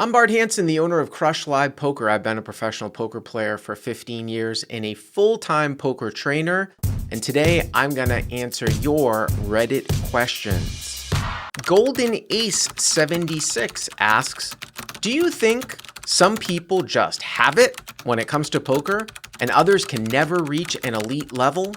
I'm Bart Hanson, the owner of Crush Live Poker. I've been a professional poker player for 15 years and a full-time poker trainer. And today I'm going to answer your Reddit questions. Golden Ace 76 asks, do you think some people just have it when it comes to poker and others can never reach an elite level?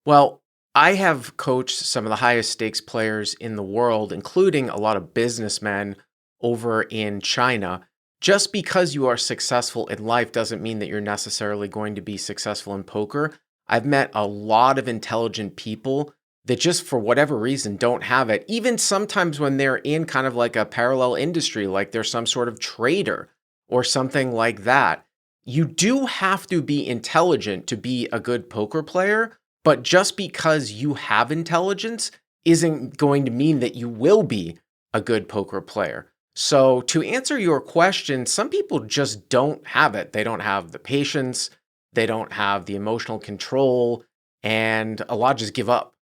Well, I have coached some of the highest stakes players in the world, including a lot of businessmen over in China. Just because you are successful in life doesn't mean that you're necessarily going to be successful in poker. I've met a lot of intelligent people that just for whatever reason don't have it, even sometimes when they're in kind of like a parallel industry, like they're some sort of trader or something like that. You do have to be intelligent to be a good poker player, but just because you have intelligence isn't going to mean that you will be a good poker player. So to answer your question, some people just don't have it. They don't have the patience, they don't have the emotional control, and a lot just give up.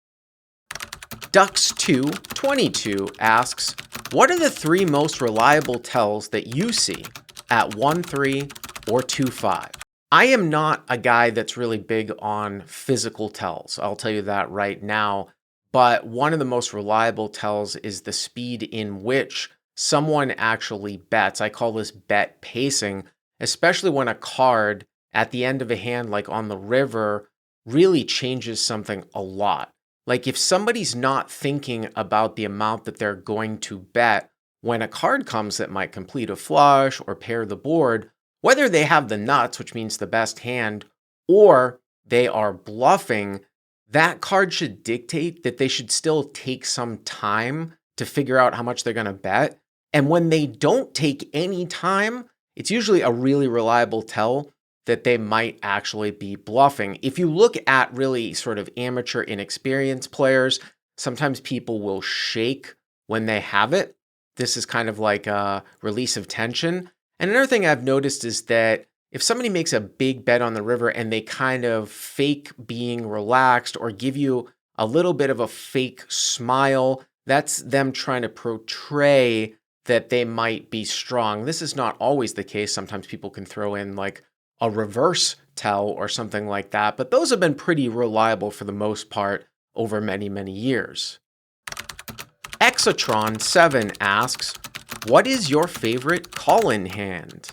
Ducks222 asks, what are the 3 most reliable tells that you see at 1-3 or 2-5? I am not a guy that's really big on physical tells. I'll tell you that right now. But one of the most reliable tells is the speed in which someone actually bets. I call this bet pacing, especially when a card at the end of a hand, like on the river, really changes something a lot. Like if somebody's not thinking about the amount that they're going to bet when a card comes that might complete a flush or pair the board, whether they have the nuts, which means the best hand, or they are bluffing, that card should dictate that they should still take some time to figure out how much they're going to bet. And when they don't take any time, it's usually a really reliable tell that they might actually be bluffing. If you look at really sort of amateur inexperienced players, sometimes people will shake when they have it. This is kind of like a release of tension. And another thing I've noticed is that if somebody makes a big bet on the river and they kind of fake being relaxed or give you a little bit of a fake smile, that's them trying to portray that they might be strong. This is not always the case. Sometimes people can throw in like a reverse tell or something like that, but those have been pretty reliable for the most part over many, many years. Exotron7 asks, what is your favorite call-in hand?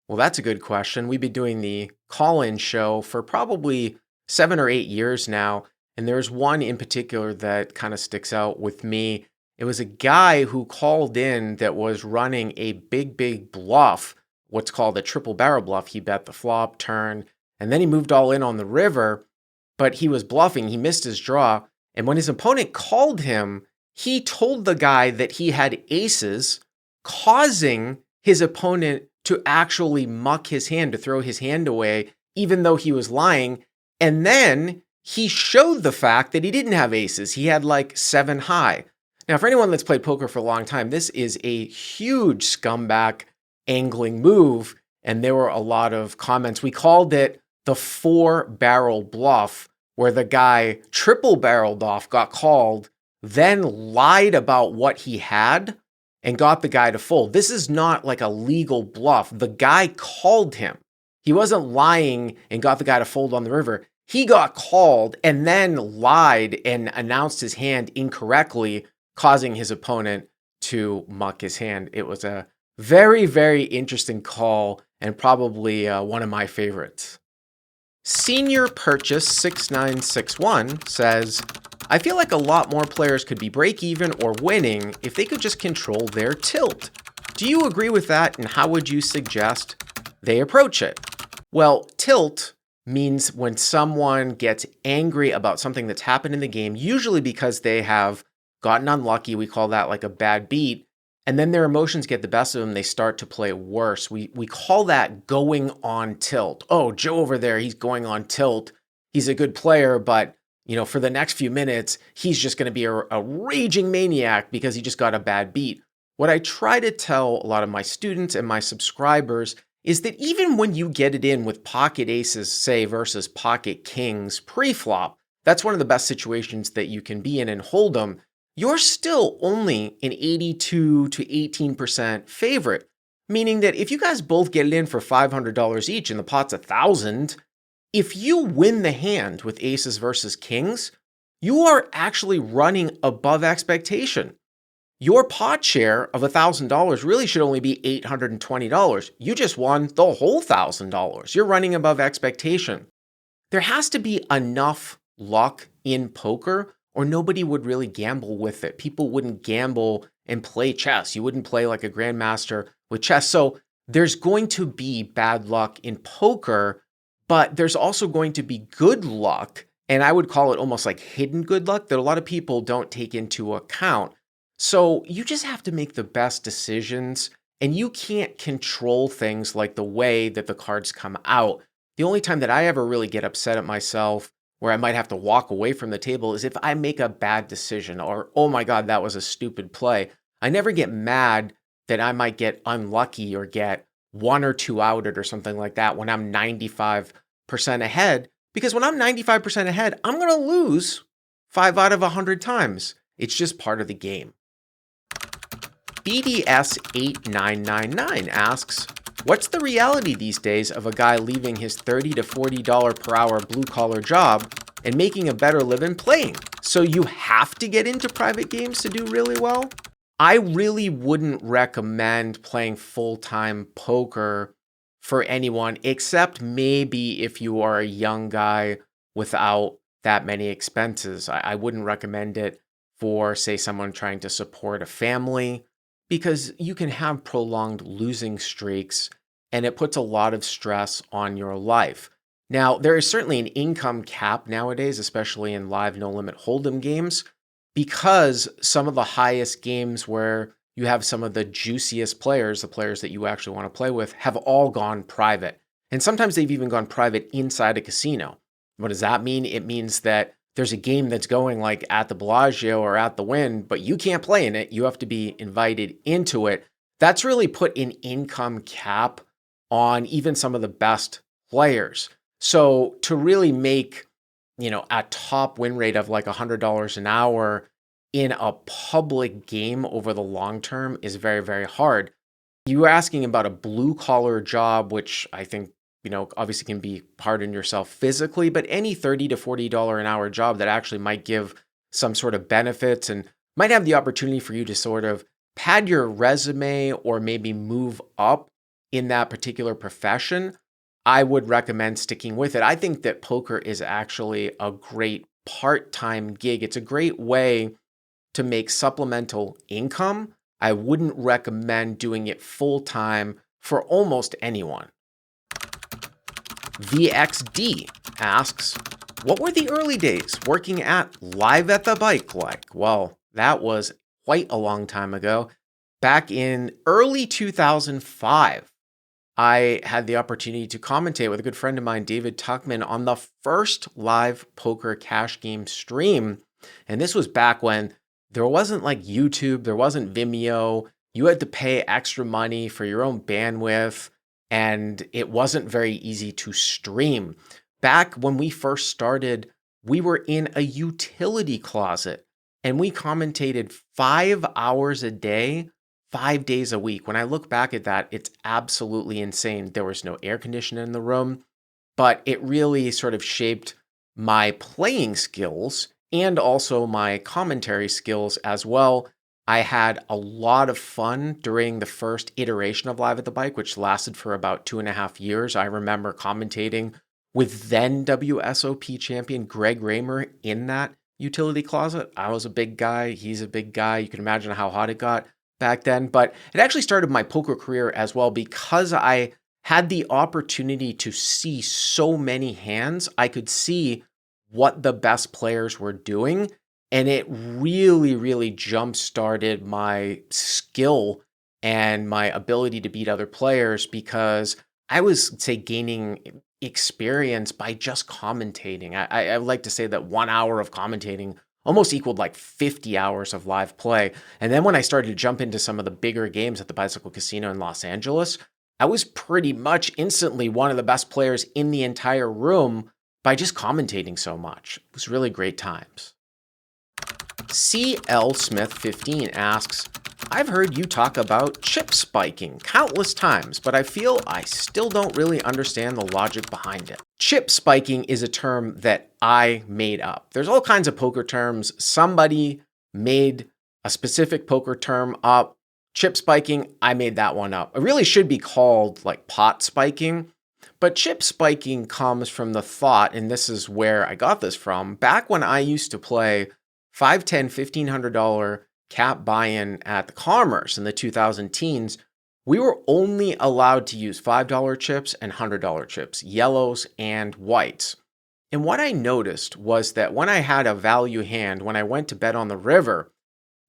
Well, that's a good question. We've been doing the call-in show for probably 7 or 8 years now, and there's one in particular that kind of sticks out with me. It was a guy who called in that was running a big bluff, what's called a triple barrel bluff. He bet the flop, turn, and then he moved all in on the river, but he was bluffing. He missed his draw, and when his opponent called him, he told the guy that he had aces, causing his opponent to actually muck his hand, to throw his hand away, even though he was lying. And then he showed the fact that he didn't have aces. He had like 7 high. Now, for anyone that's played poker for a long time, this is a huge scumbag angling move. And there were a lot of comments. We called it the 4-barrel bluff, where the guy triple barreled off, got called, then lied about what he had and got the guy to fold. This is not like a legal bluff. The guy called him. He wasn't lying and got the guy to fold on the river. He got called and then lied and announced his hand incorrectly, causing his opponent to muck his hand. It was a very interesting call and probably one of my favorites. Senior Purchase 6961 says, I feel like a lot more players could be break even or winning if they could just control their tilt. Do you agree with that, and how would you suggest they approach it? Well, tilt means when someone gets angry about something that's happened in the game, usually because they have gotten unlucky. We call that like a bad beat. And then their emotions get the best of them. They start to play worse. We call that going on tilt. Oh, Joe over there, he's going on tilt. He's a good player, but for the next few minutes, he's just going to be a raging maniac because he just got a bad beat. What I try to tell a lot of my students and my subscribers is that even when you get it in with pocket aces, say, versus pocket kings pre-flop, that's one of the best situations that you can be in and hold them. You're still only an 82 to 18% favorite, meaning that if you guys both get it in for $500 each and the pot's $1,000, if you win the hand with aces versus kings, you are actually running above expectation. Your pot share of $1,000 really should only be $820. You just won the whole $1,000. You're running above expectation. There has to be enough luck in poker or nobody would really gamble with it. People wouldn't gamble and play chess. You wouldn't play like a grandmaster with chess. So there's going to be bad luck in poker, but there's also going to be good luck. And I would call it almost like hidden good luck that a lot of people don't take into account. So you just have to make the best decisions and you can't control things like the way that the cards come out. The only time that I ever really get upset at myself where I might have to walk away from the table is if I make a bad decision or, oh my God, that was a stupid play. I never get mad that I might get unlucky or get 1 or 2 outed or something like that when I'm 95% ahead, because when I'm 95% ahead, I'm going to lose 5 out of 100 times. It's just part of the game. BDS8999 asks, what's the reality these days of a guy leaving his $30 to $40 per hour blue-collar job and making a better living playing? So you have to get into private games to do really well? I really wouldn't recommend playing full-time poker for anyone, except maybe if you are a young guy without that many expenses. I wouldn't recommend it for, say, someone trying to support a family, because you can have prolonged losing streaks and it puts a lot of stress on your life. Now, there is certainly an income cap nowadays, especially in live no-limit hold'em games, because some of the highest games where you have some of the juiciest players, the players that you actually want to play with, have all gone private. And sometimes they've even gone private inside a casino. What does that mean? It means that there's a game that's going like at the Bellagio or at the Wynn, but you can't play in it. You have to be invited into it. That's really put an income cap on even some of the best players. So to really make, a top win rate of like $100 an hour in a public game over the long term is very, very hard. You were asking about a blue collar job, which I think obviously can be hard on yourself physically, but any $30 to $40 an hour job that actually might give some sort of benefits and might have the opportunity for you to sort of pad your resume or maybe move up in that particular profession, I would recommend sticking with it. I think that poker is actually a great part-time gig. It's a great way to make supplemental income. I wouldn't recommend doing it full-time for almost anyone. VXD asks, what were the early days working at Live at the Bike like? Well, that was quite a long time ago. Back in early 2005, I had the opportunity to commentate with a good friend of mine, David Tuckman, on the first live poker cash game stream. And this was back when there wasn't like YouTube, there wasn't Vimeo. You had to pay extra money for your own bandwidth, and it wasn't very easy to stream. Back when we first started, we were in a utility closet and we commentated 5 hours a day, 5 days a week. When I look back at that, it's absolutely insane. There was no air conditioning in the room, but it really sort of shaped my playing skills and also my commentary skills as well. I had a lot of fun during the first iteration of Live at the Bike, which lasted for about 2.5 years. I remember commentating with then WSOP champion Greg Raymer in that utility closet. I was a big guy. He's a big guy. You can imagine how hot it got back then. But it actually started my poker career as well because I had the opportunity to see so many hands. I could see what the best players were doing. And it really, really jump-started my skill and my ability to beat other players because I was, say, gaining experience by just commentating. I like to say that 1 hour of commentating almost equaled like 50 hours of live play. And then when I started to jump into some of the bigger games at the Bicycle Casino in Los Angeles, I was pretty much instantly one of the best players in the entire room by just commentating so much. It was really great times. CL Smith 15 asks, I've heard you talk about chip spiking countless times, but I feel I still don't really understand the logic behind it. Chip spiking is a term that I made up. There's all kinds of poker terms. Somebody made a specific poker term up. Chip spiking, I made that one up. It really should be called like pot spiking, but chip spiking comes from the thought, and this is where I got this from, back when I used to play $5, $10, $1,500 cap buy-in at the Commerce in the 2000 teens, we were only allowed to use $5 chips and $100 chips, yellows and whites. And what I noticed was that when I had a value hand, when I went to bet on the river,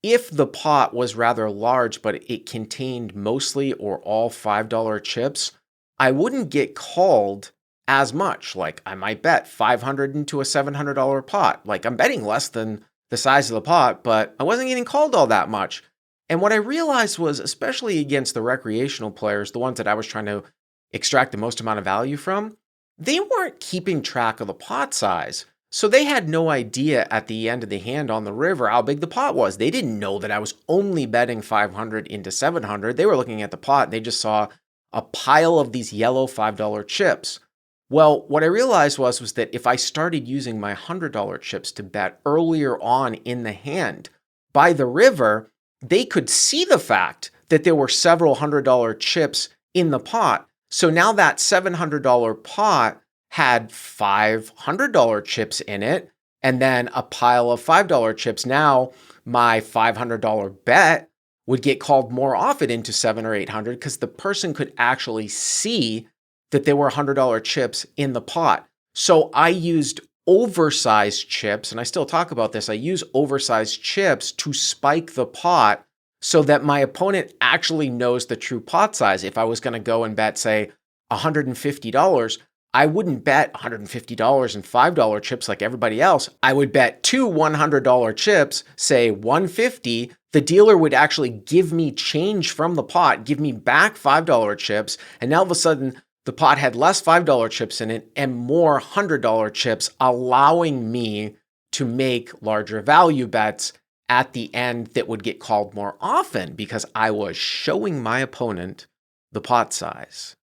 if the pot was rather large, but it contained mostly or all $5 chips, I wouldn't get called as much. Like I might bet $500 into a $700 pot. Like I'm betting less than the size of the pot, but I wasn't getting called all that much. And what I realized was, especially against the recreational players, the ones that I was trying to extract the most amount of value from, they weren't keeping track of the pot size. So they had no idea at the end of the hand on the river how big the pot was. They didn't know that I was only betting 500 into 700. They were looking at the pot and they just saw a pile of these yellow $5 chips. Well, what I realized was that if I started using my $100 chips to bet earlier on in the hand by the river, they could see the fact that there were several $100 chips in the pot. So now that $700 pot had $500 chips in it, and then a pile of $5 chips. Now my $500 bet would get called more often into 700 or 800 because the person could actually see that there were $100 chips in the pot. So I used oversized chips, and I still talk about this. I use oversized chips to spike the pot so that my opponent actually knows the true pot size. If I was going to go and bet, say, $150, I wouldn't bet $150 in $5 chips like everybody else. I would bet two $100 chips, say $150. The dealer would actually give me change from the pot, give me back $5 chips, and now all of a sudden, the pot had less $5 chips in it and more $100 chips, allowing me to make larger value bets at the end that would get called more often because I was showing my opponent the pot size.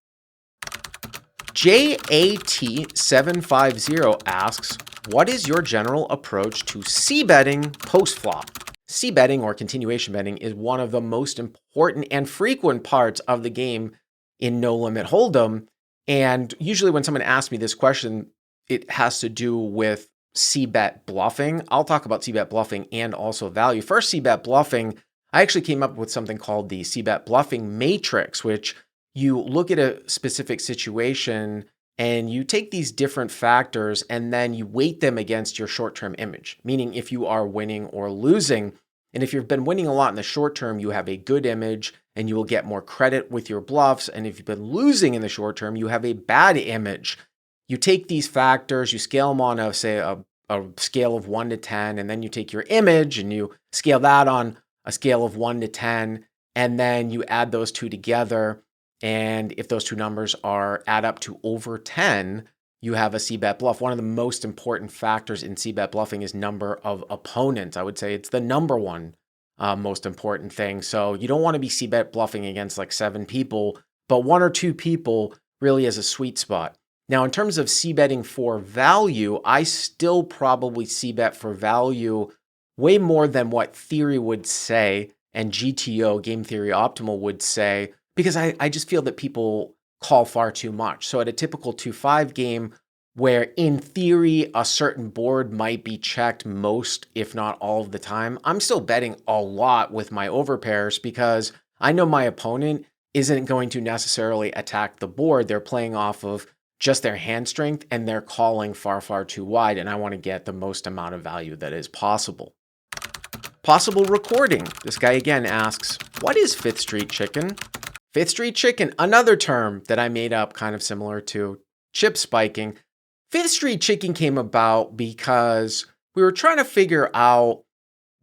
JAT750 asks, what is your general approach to c-betting post-flop? C-betting or continuation betting is one of the most important and frequent parts of the game in No Limit Hold'em. And usually when someone asks me this question, it has to do with c-bet bluffing. I'll talk about c-bet bluffing and also value. First, c-bet bluffing, I actually came up with something called the c-bet bluffing matrix, which you look at a specific situation and you take these different factors and then you weight them against your short-term image, meaning if you are winning or losing. And if you've been winning a lot in the short term, you have a good image and you will get more credit with your bluffs. And if you've been losing in the short term, you have a bad image. You take these factors, you scale them on a scale of 1 to 10, and then you take your image and you scale that on a scale of 1 to 10, and then you add those two together. And if those two numbers add up to over 10, you have a c-bet bluff. One of the most important factors in c-bet bluffing is number of opponents. I would say it's the number one most important thing. So you don't want to be c-bet bluffing against like 7 people, but 1 or 2 people really is a sweet spot. Now, in terms of c-betting for value, I still probably c-bet for value way more than what theory would say and GTO, Game Theory Optimal, would say, because I just feel that people call far too much. So at a typical 2-5 game where in theory a certain board might be checked most, if not all of the time, I'm still betting a lot with my overpairs because I know my opponent isn't going to necessarily attack the board. They're playing off of just their hand strength and they're calling far, far too wide. And I want to get the most amount of value that is possible. Possible recording. This guy again asks, what is Fifth Street Chicken? Fifth Street Chicken, another term that I made up kind of similar to chip spiking. Fifth Street Chicken came about because we were trying to figure out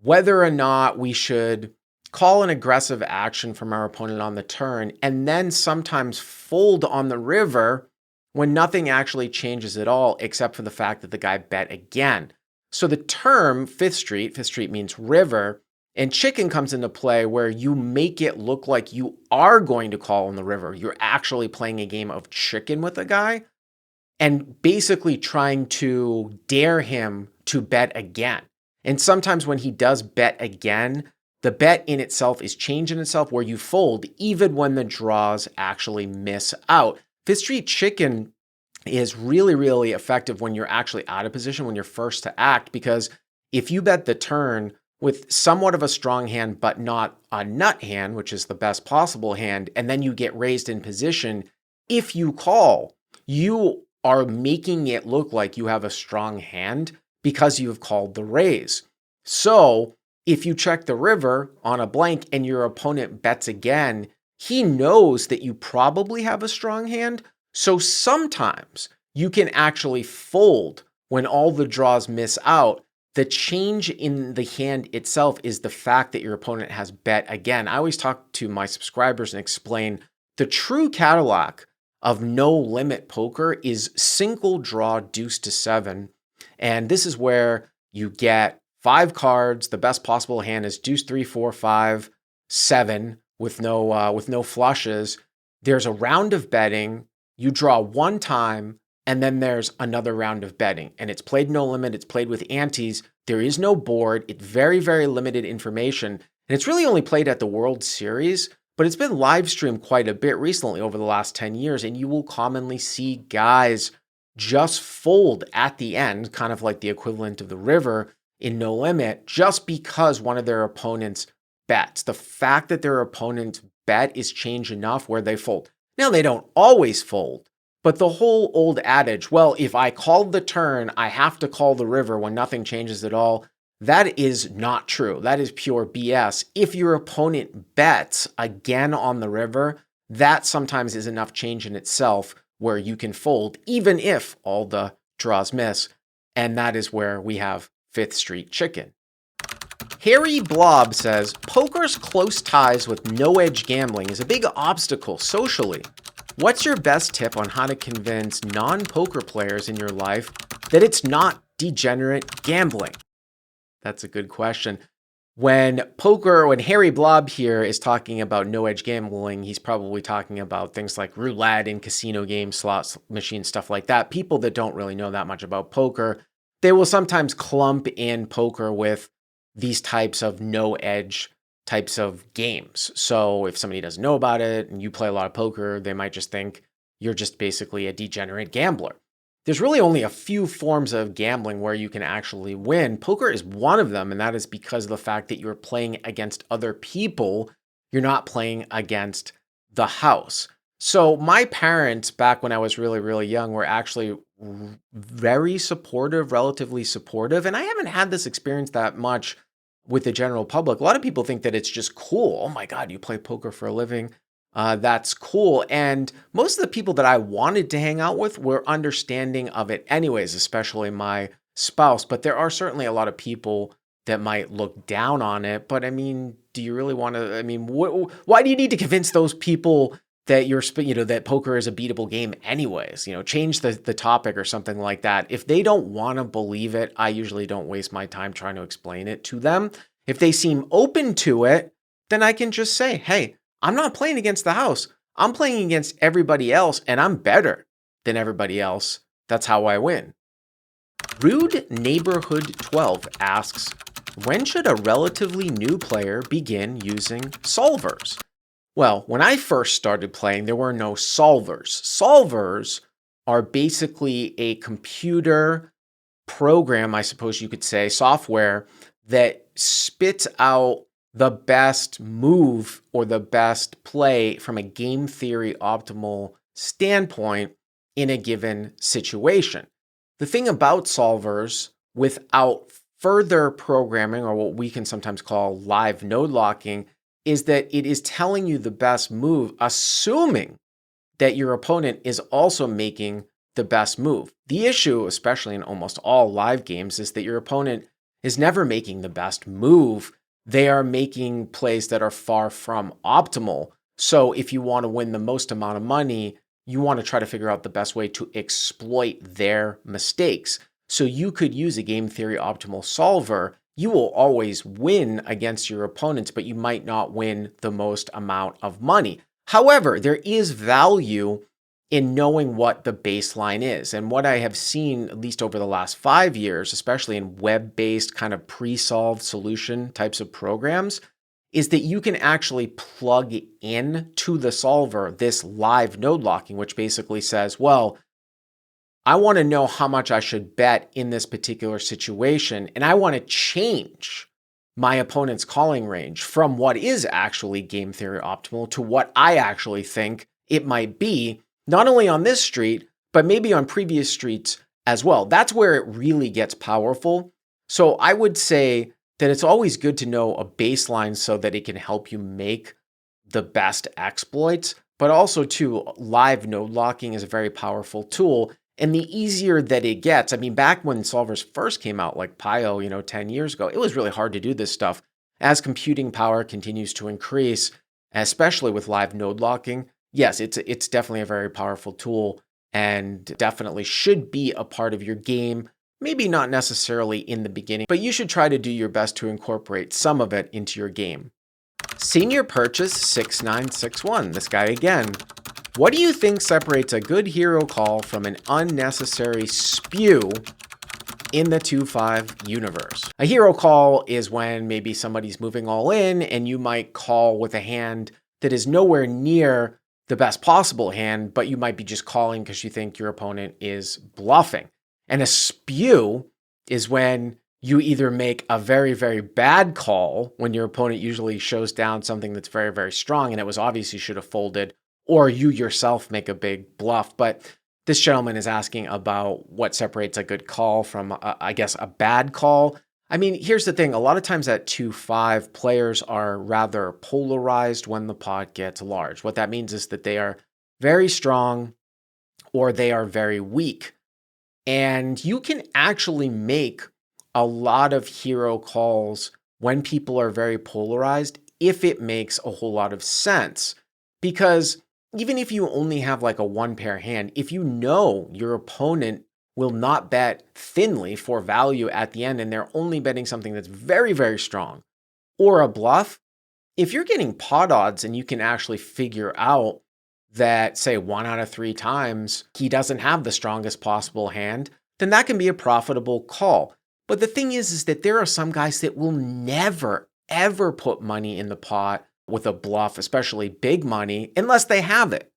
whether or not we should call an aggressive action from our opponent on the turn and then sometimes fold on the river when nothing actually changes at all except for the fact that the guy bet again. So the term Fifth Street means river, And chicken comes into play where you make it look like you are going to call on the river. You're actually playing a game of chicken with a guy and basically trying to dare him to bet again. And sometimes when he does bet again, the bet in itself is changing itself where you fold even when the draws actually miss out. Fifth Street Chicken is really, really effective when you're actually out of position, when you're first to act, because if you bet the turn with somewhat of a strong hand, but not a nut hand, which is the best possible hand, and then you get raised in position, if you call, you are making it look like you have a strong hand because you've called the raise. So if you check the river on a blank and your opponent bets again, he knows that you probably have a strong hand. So sometimes you can actually fold when all the draws miss out. The change in the hand itself is the fact that your opponent has bet again. I always talk to my subscribers and explain the true Cadillac of no limit poker is single draw deuce to 7. And this is where you get 5 cards. The best possible hand is deuce 3, 4, 5, 7 with no flushes. There's a round of betting. You draw one time, and then there's another round of betting. And it's played no limit. It's played with antes. There is no board. It's very, very limited information. And it's really only played at the World Series, but it's been live streamed quite a bit recently over the last 10 years. And you will commonly see guys just fold at the end, kind of like the equivalent of the river in no limit, just because one of their opponents bets. The fact that their opponent's bet is changed enough where they fold. Now, they don't always fold, but the whole old adage, well, if I called the turn, I have to call the river when nothing changes at all, that is not true. That is pure BS. If your opponent bets again on the river, that sometimes is enough change in itself where you can fold, even if all the draws miss. And that is where we have Fifth Street Chicken. Harry Blob says, poker's close ties with no-edge gambling is a big obstacle socially. What's your best tip on how to convince non-poker players in your life that it's not degenerate gambling? That's a good question. When Harry Blob here is talking about no-edge gambling, he's probably talking about things like roulette and casino games, slots, machines, stuff like that. People that don't really know that much about poker, they will sometimes clump in poker with these types of no-edge types of games. So if somebody doesn't know about it and you play a lot of poker, they might just think you're just basically a degenerate gambler. There's really only a few forms of gambling where you can actually win. Poker is one of them, and that is because of the fact that you're playing against other people. You're not playing against the house. So my parents, back when I was really, really young, were actually very supportive, relatively supportive. And I haven't had this experience that much with the general public. A lot of people think that it's just cool. Oh my God, you play poker for a living. That's cool. And most of the people that I wanted to hang out with were understanding of it anyways, especially my spouse. But there are certainly a lot of people that might look down on it. But I mean, do you really want to, why do you need to convince those people that that poker is a beatable game anyways? Change the topic or something like that. If they don't want to believe it, I usually don't waste my time trying to explain it to them. If they seem open to it, then I can just say, hey, I'm not playing against the house. I'm playing against everybody else, and I'm better than everybody else. That's how I win. Rude Neighborhood 12 asks, when should a relatively new player begin using solvers? Well, when I first started playing, there were no solvers. Solvers are basically a computer program, I suppose you could say, software that spits out the best move or the best play from a game theory optimal standpoint in a given situation. The thing about solvers, without further programming, or what we can sometimes call live node locking, is that it is telling you the best move, assuming that your opponent is also making the best move. The issue, especially in almost all live games, is that your opponent is never making the best move. They are making plays that are far from optimal. So if you want to win the most amount of money, you want to try to figure out the best way to exploit their mistakes. So you could use a game theory optimal solver you will always win against your opponents, but you might not win the most amount of money. However, there is value in knowing what the baseline is. And what I have seen, at least over the last 5 years, especially in web-based kind of pre-solved solution types of programs, is that you can actually plug in to the solver this live node locking, which basically says, well, I want to know how much I should bet in this particular situation, and I want to change my opponent's calling range from what is actually game theory optimal to what I actually think it might be, not only on this street, but maybe on previous streets as well. That's where it really gets powerful. So I would say that it's always good to know a baseline so that it can help you make the best exploits, but also too, live node locking is a very powerful tool. And the easier that it gets, I mean, back when solvers first came out, like Pio, 10 years ago, it was really hard to do this stuff. As computing power continues to increase, especially with live node locking, yes, it's definitely a very powerful tool and definitely should be a part of your game. Maybe not necessarily in the beginning, but you should try to do your best to incorporate some of it into your game. Senior Purchase 6961, this guy again. What do you think separates a good hero call from an unnecessary spew in the 2-5 universe? A hero call is when maybe somebody's moving all in and you might call with a hand that is nowhere near the best possible hand, but you might be just calling because you think your opponent is bluffing. And a spew is when you either make a very, very bad call when your opponent usually shows down something that's very, very strong and it was obvious you should have folded, or you yourself make a big bluff. But this gentleman is asking about what separates a good call from, a bad call. I mean, here's the thing. A lot of times at 2-5, players are rather polarized when the pot gets large. What that means is that they are very strong or they are very weak. And you can actually make a lot of hero calls when people are very polarized if it makes a whole lot of sense. Because even if you only have like a one pair hand, if you know your opponent will not bet thinly for value at the end and they're only betting something that's very, very strong or a bluff, if you're getting pot odds and you can actually figure out that, say, 1 out of 3 times he doesn't have the strongest possible hand, then that can be a profitable call. But the thing is that there are some guys that will never, ever put money in the pot with a bluff, especially big money, unless they have it.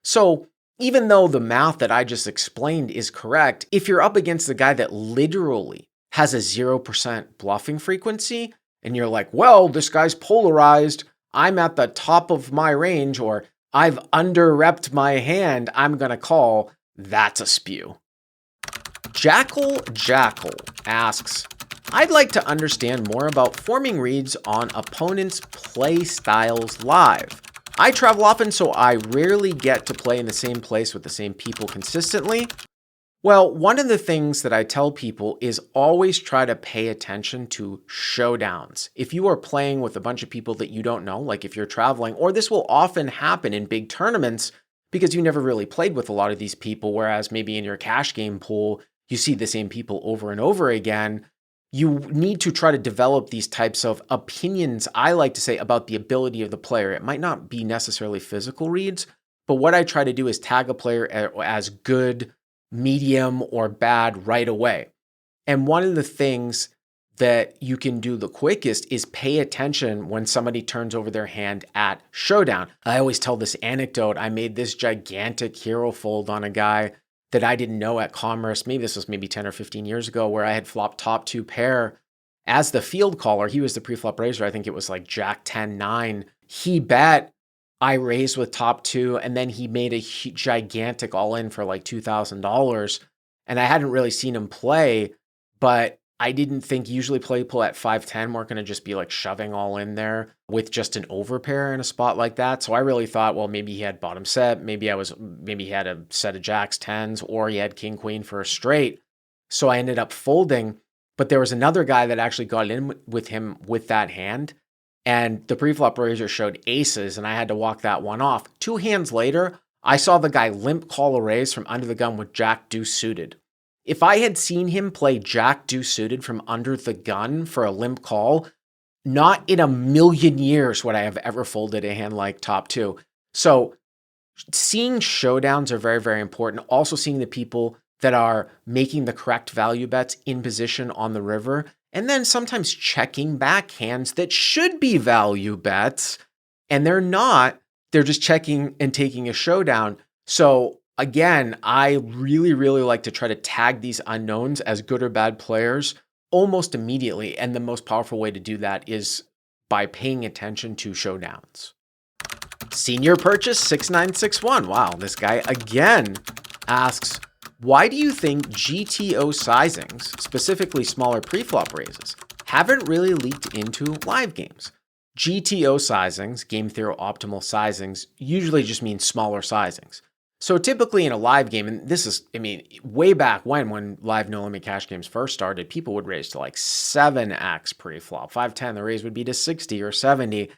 So even though the math that I just explained is correct, if you're up against a guy that literally has a 0% bluffing frequency, and you're like, well, this guy's polarized, I'm at the top of my range, or I've under-repped my hand, I'm gonna call, that's a spew. Jackal asks, I'd like to understand more about forming reads on opponents' play styles live. I travel often, so I rarely get to play in the same place with the same people consistently. Well, one of the things that I tell people is always try to pay attention to showdowns. If you are playing with a bunch of people that you don't know, like if you're traveling, or this will often happen in big tournaments because you never really played with a lot of these people, whereas maybe in your cash game pool, you see the same people over and over again. You need to try to develop these types of opinions, I like to say, about the ability of the player. It might not be necessarily physical reads, but what I try to do is tag a player as good, medium, or bad right away. And one of the things that you can do the quickest is pay attention when somebody turns over their hand at showdown. I always tell this anecdote. I made this gigantic hero fold on a guy that I didn't know at Commerce. Maybe this was 10 or 15 years ago, where I had flopped top 2 pair as the field caller. He was the pre-flop raiser. I think it was like Jack 10-9. He bet, I raised with top 2, and then he made a gigantic all-in for like $2,000. And I hadn't really seen him play, but I didn't think usually people at 5-10 weren't going to just be like shoving all in there with just an overpair in a spot like that. So I really thought, well, maybe he had bottom set, maybe he had a set of jacks 10s, or he had king queen for a straight. So I ended up folding, but there was another guy that actually got in with him with that hand, and the pre-flop raiser showed aces, and I had to walk that one off. 2 hands later, I saw the guy limp call a raise from under the gun with jack deuce suited. If I had seen him play Jack deuce suited from under the gun for a limp call, not in a million years would I have ever folded a hand like top two. So seeing showdowns are very, very important. Also seeing the people that are making the correct value bets in position on the river, and then sometimes checking back hands that should be value bets, and they're not. They're just checking and taking a showdown. So again, I really, really like to try to tag these unknowns as good or bad players almost immediately. And the most powerful way to do that is by paying attention to showdowns. Senior Purchase 6961. Wow, this guy again asks, why do you think GTO sizings, specifically smaller preflop raises, haven't really leaked into live games? GTO sizings, game theory optimal sizings, usually just means smaller sizings. So typically in a live game, and this is, way back when live no limit cash games first started, people would raise to like 7x pre-flop. 510, the raise would be to 60 or 70.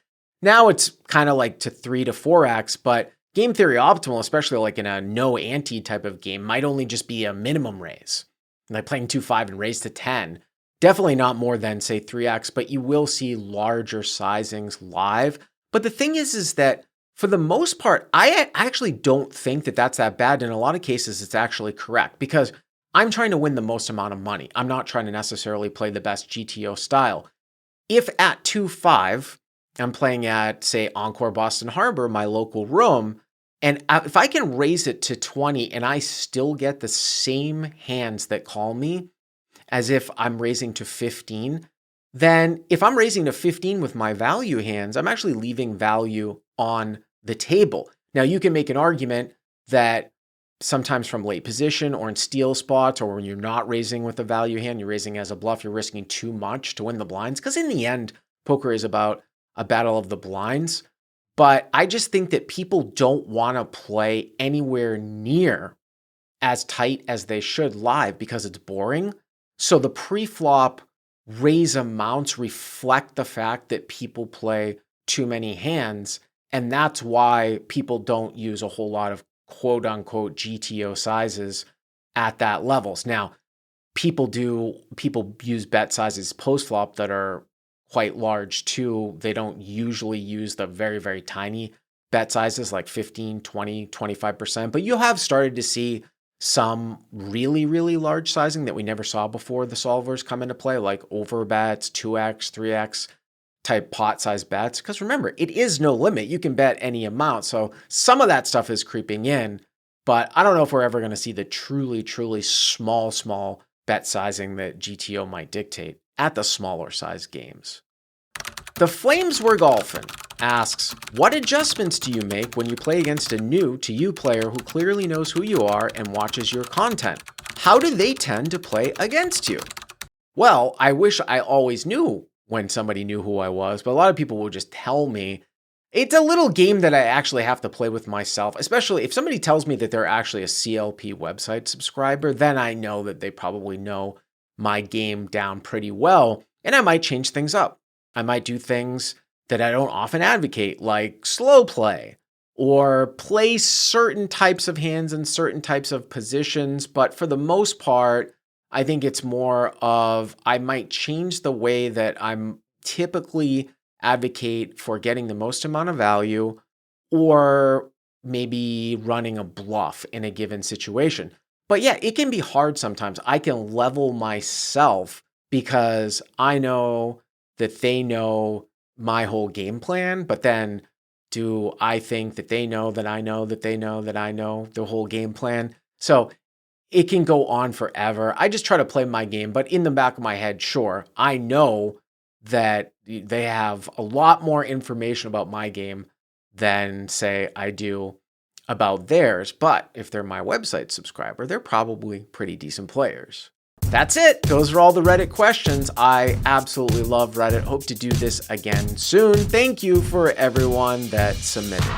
Now it's kind of like to 3 to 4x, but game theory optimal, especially like in a no ante type of game, might only just be a minimum raise. Like playing 2-5 and raise to 10. Definitely not more than say 3x, but you will see larger sizings live. But the thing is that for the most part, I actually don't think that that's that bad. In a lot of cases, it's actually correct because I'm trying to win the most amount of money. I'm not trying to necessarily play the best GTO style. If at 2-5, I'm playing at, say, Encore Boston Harbor, my local room, and if I can raise it to 20 and I still get the same hands that call me as if I'm raising to 15, then if I'm raising to 15 with my value hands, I'm actually leaving value on the table. Now, you can make an argument that sometimes from late position or in steal spots, or when you're not raising with a value hand, you're raising as a bluff, you're risking too much to win the blinds. Because in the end, poker is about a battle of the blinds. But I just think that people don't want to play anywhere near as tight as they should live because it's boring. So the pre-flop raise amounts reflect the fact that people play too many hands. And that's why people don't use a whole lot of quote unquote GTO sizes at that levels. Now, people use bet sizes post-flop that are quite large too. They don't usually use the very, very tiny bet sizes like 15, 20, 25%, but you have started to see some really, really large sizing that we never saw before the solvers come into play, like over bets, 2x, 3x type pot size bets. Because remember, it is no limit. You can bet any amount. So some of that stuff is creeping in, but I don't know if we're ever going to see the truly, truly small bet sizing that GTO might dictate at the smaller size games. The Flames Were Golfin' asks, what adjustments do you make when you play against a new to you player who clearly knows who you are and watches your content? How do they tend to play against you? Well, I wish I always knew when somebody knew who I was, but a lot of people will just tell me. It's a little game that I actually have to play with myself, especially if somebody tells me that they're actually a CLP website subscriber, then I know that they probably know my game down pretty well, and I might change things up. I might do things that I don't often advocate, like slow play, or play certain types of hands in certain types of positions. But for the most part, I think it's more of I might change the way that I'm typically advocate for getting the most amount of value, or maybe running a bluff in a given situation. But yeah, it can be hard sometimes. I can level myself because I know that they know my whole game plan, but then do I think that they know that I know that they know that I know the whole game plan? So it can go on forever. I just try to play my game, but in the back of my head, sure, I know that they have a lot more information about my game than, say, I do about theirs. But if they're my website subscriber, they're probably pretty decent players. That's it. Those are all the Reddit questions. I absolutely love Reddit. Hope to do this again soon. Thank you for everyone that submitted.